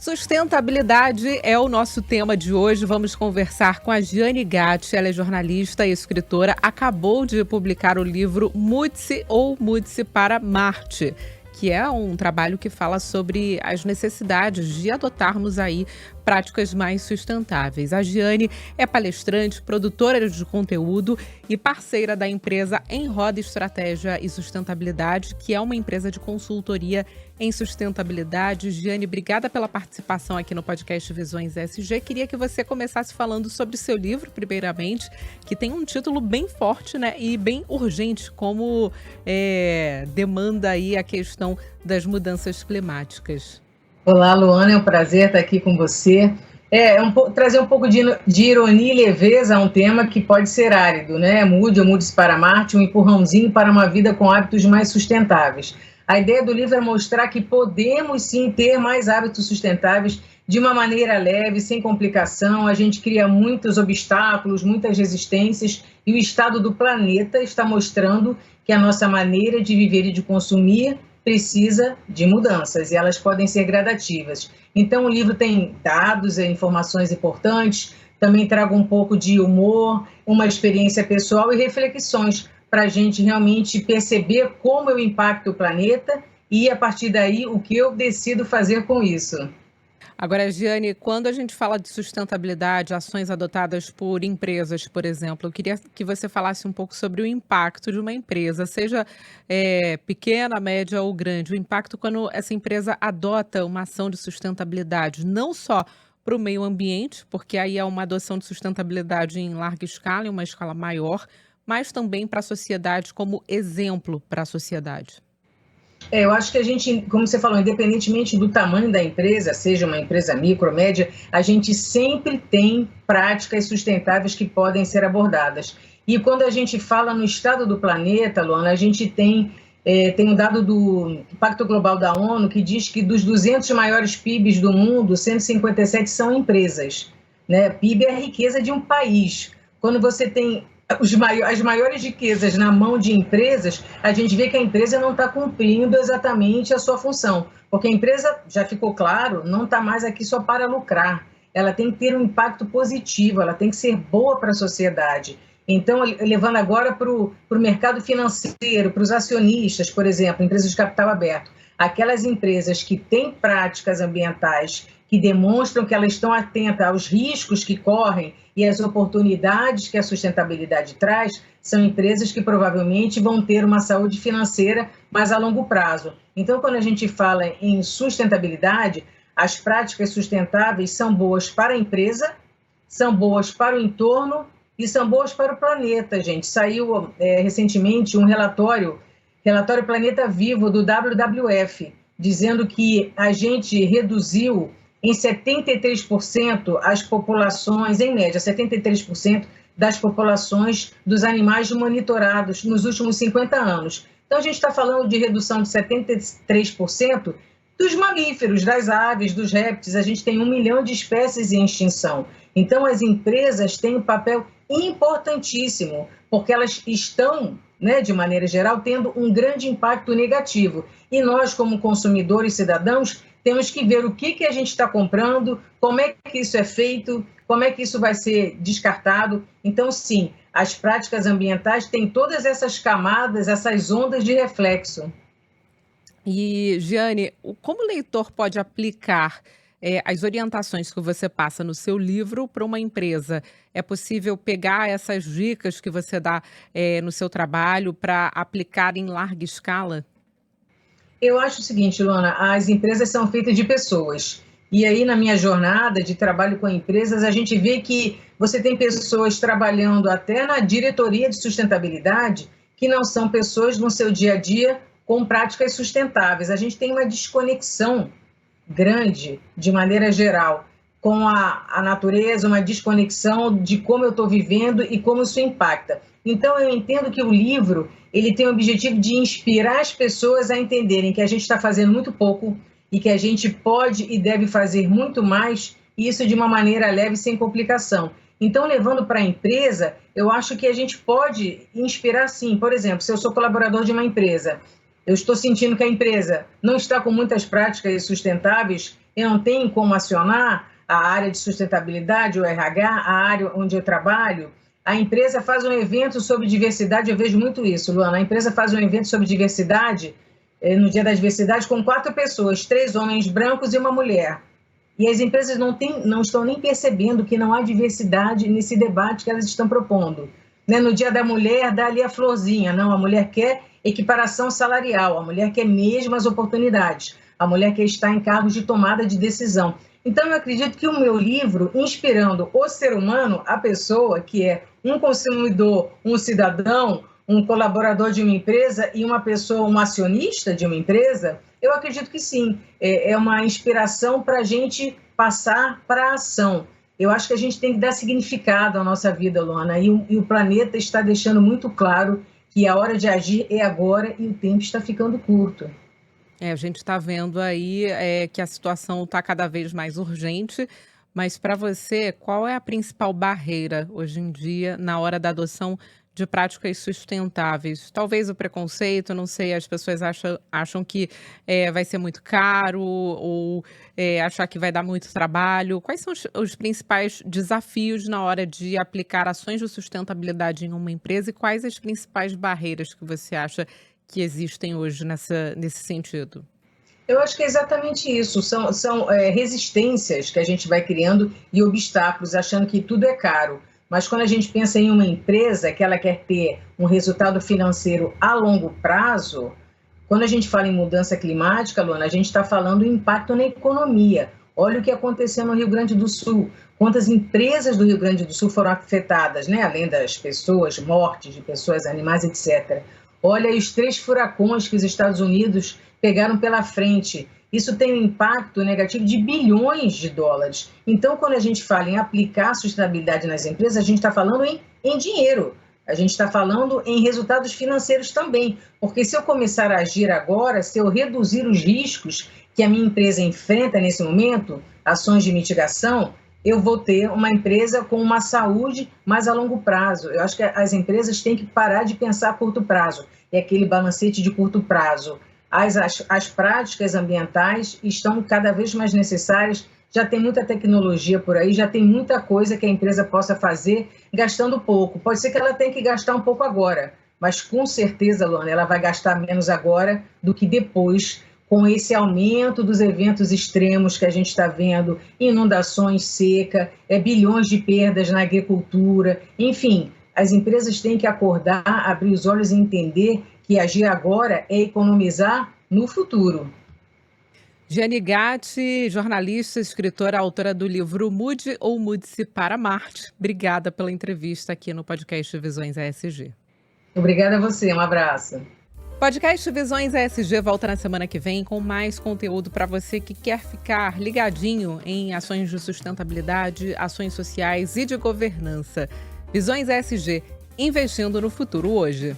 Sustentabilidade é o nosso tema de hoje. Vamos conversar com a Giane Gatti. Ela é jornalista e escritora. Acabou de publicar o livro Mude-se ou Mude-se para Marte, que é um trabalho que fala sobre as necessidades de adotarmos aí práticas mais sustentáveis. A Giane é palestrante, produtora de conteúdo e parceira da empresa Em Roda Estratégia e Sustentabilidade, que é uma empresa de consultoria em sustentabilidade. Giane, obrigada pela participação aqui no podcast Visões SG. Queria que você começasse falando sobre o seu livro, primeiramente, que tem um título bem forte, né, e bem urgente, como demanda aí a questão das mudanças climáticas. Olá, Luana, é um prazer estar aqui com você. Trazer um pouco de ironia e leveza a um tema que pode ser árido, né? Mude ou mude-se para Marte, um empurrãozinho para uma vida com hábitos mais sustentáveis. A ideia do livro é mostrar que podemos sim ter mais hábitos sustentáveis de uma maneira leve, sem complicação. A gente cria muitos obstáculos, muitas resistências, e o estado do planeta está mostrando que a nossa maneira de viver e de consumir precisa de mudanças, e elas podem ser gradativas. Então, o livro tem dados e informações importantes, também trago um pouco de humor, uma experiência pessoal e reflexões para a gente realmente perceber como eu impacto o planeta e, a partir daí, o que eu decido fazer com isso. Agora, Giane, quando a gente fala de sustentabilidade, ações adotadas por empresas, por exemplo, eu queria que você falasse um pouco sobre o impacto de uma empresa, seja pequena, média ou grande, o impacto quando essa empresa adota uma ação de sustentabilidade, não só para o meio ambiente, porque aí é uma adoção de sustentabilidade em larga escala, em uma escala maior, mas também para a sociedade, como exemplo para a sociedade. Eu acho que a gente, como você falou, independentemente do tamanho da empresa, seja uma empresa micro, média, a gente sempre tem práticas sustentáveis que podem ser abordadas. E quando a gente fala no estado do planeta, Luana, a gente tem um dado do Pacto Global da ONU que diz que dos 200 maiores PIBs do mundo, 157 são empresas, né? PIB é a riqueza de um país. Quando você tem as maiores riquezas na mão de empresas, a gente vê que a empresa não está cumprindo exatamente a sua função, porque a empresa, já ficou claro, não está mais aqui só para lucrar, ela tem que ter um impacto positivo, ela tem que ser boa para a sociedade. Então, levando agora para o mercado financeiro, para os acionistas, por exemplo, empresas de capital aberto, aquelas empresas que têm práticas ambientais que demonstram que elas estão atentas aos riscos que correm e às oportunidades que a sustentabilidade traz, são empresas que provavelmente vão ter uma saúde financeira mais a longo prazo. Então, quando a gente fala em sustentabilidade, as práticas sustentáveis são boas para a empresa, são boas para o entorno e são boas para o planeta, gente. Saiu recentemente um relatório Planeta Vivo do WWF, dizendo que a gente reduziu em 73% as populações, em média, 73% das populações dos animais monitorados nos últimos 50 anos. Então, a gente está falando de redução de 73% dos mamíferos, das aves, dos répteis. A gente tem 1 milhão de espécies em extinção. Então, as empresas têm um papel importantíssimo, porque elas estão, né, de maneira geral, tendo um grande impacto negativo. E nós, como consumidores e cidadãos, temos que ver o que a gente está comprando, como é que isso é feito, como é que isso vai ser descartado. Então, sim, as práticas ambientais têm todas essas camadas, essas ondas de reflexo. E, Giane, como o leitor pode aplicar as orientações que você passa no seu livro para uma empresa? É possível pegar essas dicas que você dá no seu trabalho para aplicar em larga escala? Eu acho o seguinte, Luana, as empresas são feitas de pessoas. E aí, na minha jornada de trabalho com empresas, a gente vê que você tem pessoas trabalhando até na diretoria de sustentabilidade que não são pessoas no seu dia a dia com práticas sustentáveis. A gente tem uma desconexão grande, de maneira geral, com a natureza, uma desconexão de como eu estou vivendo e como isso impacta. Então, eu entendo que o livro ele tem o objetivo de inspirar as pessoas a entenderem que a gente está fazendo muito pouco e que a gente pode e deve fazer muito mais, e isso de uma maneira leve, sem complicação. Então, levando para a empresa, eu acho que a gente pode inspirar sim. Por exemplo, se eu sou colaborador de uma empresa, eu estou sentindo que a empresa não está com muitas práticas sustentáveis, e não tem como acionar a área de sustentabilidade, o RH, a área onde eu trabalho, a empresa faz um evento sobre diversidade, eu vejo muito isso, Luana, a empresa faz um evento sobre diversidade, no Dia da Diversidade, com 4 pessoas, 3 homens brancos e uma mulher. E as empresas não estão nem percebendo que não há diversidade nesse debate que elas estão propondo. Né? No Dia da Mulher, dá ali a florzinha. Não, a mulher quer equiparação salarial, a mulher quer mesmas oportunidades, a mulher quer estar em cargos de tomada de decisão. Então, eu acredito que o meu livro, inspirando o ser humano, a pessoa que é um consumidor, um cidadão, um colaborador de uma empresa e uma pessoa, um acionista de uma empresa, eu acredito que sim, é uma inspiração para a gente passar para a ação. Eu acho que a gente tem que dar significado à nossa vida, Luana, e o planeta está deixando muito claro que a hora de agir é agora e o tempo está ficando curto. A gente está vendo aí que a situação está cada vez mais urgente, mas para você, qual é a principal barreira hoje em dia na hora da adoção de práticas sustentáveis? Talvez o preconceito, não sei, as pessoas acham que vai ser muito caro ou achar que vai dar muito trabalho. Quais são os principais desafios na hora de aplicar ações de sustentabilidade em uma empresa e quais as principais barreiras que você acha que existem hoje nesse sentido? Eu acho que é exatamente isso, são resistências que a gente vai criando e obstáculos, achando que tudo é caro. Mas quando a gente pensa em uma empresa que ela quer ter um resultado financeiro a longo prazo, quando a gente fala em mudança climática, Luana, a gente está falando em impacto na economia. Olha o que aconteceu no Rio Grande do Sul. Quantas empresas do Rio Grande do Sul foram afetadas, né? Além das pessoas, mortes de pessoas, animais, etc. Olha aí os 3 furacões que os Estados Unidos pegaram pela frente. Isso tem um impacto negativo de bilhões de dólares. Então, quando a gente fala em aplicar sustentabilidade nas empresas, a gente está falando em dinheiro. A gente está falando em resultados financeiros também. Porque se eu começar a agir agora, se eu reduzir os riscos que a minha empresa enfrenta nesse momento, ações de mitigação, eu vou ter uma empresa com uma saúde mais a longo prazo. Eu acho que as empresas têm que parar de pensar a curto prazo. É aquele balancete de curto prazo. As práticas ambientais estão cada vez mais necessárias, já tem muita tecnologia por aí, já tem muita coisa que a empresa possa fazer gastando pouco. Pode ser que ela tenha que gastar um pouco agora, mas com certeza, Luana, ela vai gastar menos agora do que depois, com esse aumento dos eventos extremos que a gente está vendo, inundações, seca, bilhões de perdas na agricultura, enfim, as empresas têm que acordar, abrir os olhos e entender que agir agora é economizar no futuro. Giane Gatti, jornalista, escritora, autora do livro Mude ou Mude-se para Marte. Obrigada pela entrevista aqui no podcast Visões ESG. Obrigada a você, um abraço. Podcast Visões ESG volta na semana que vem com mais conteúdo para você que quer ficar ligadinho em ações de sustentabilidade, ações sociais e de governança. Visões ESG, investindo no futuro hoje.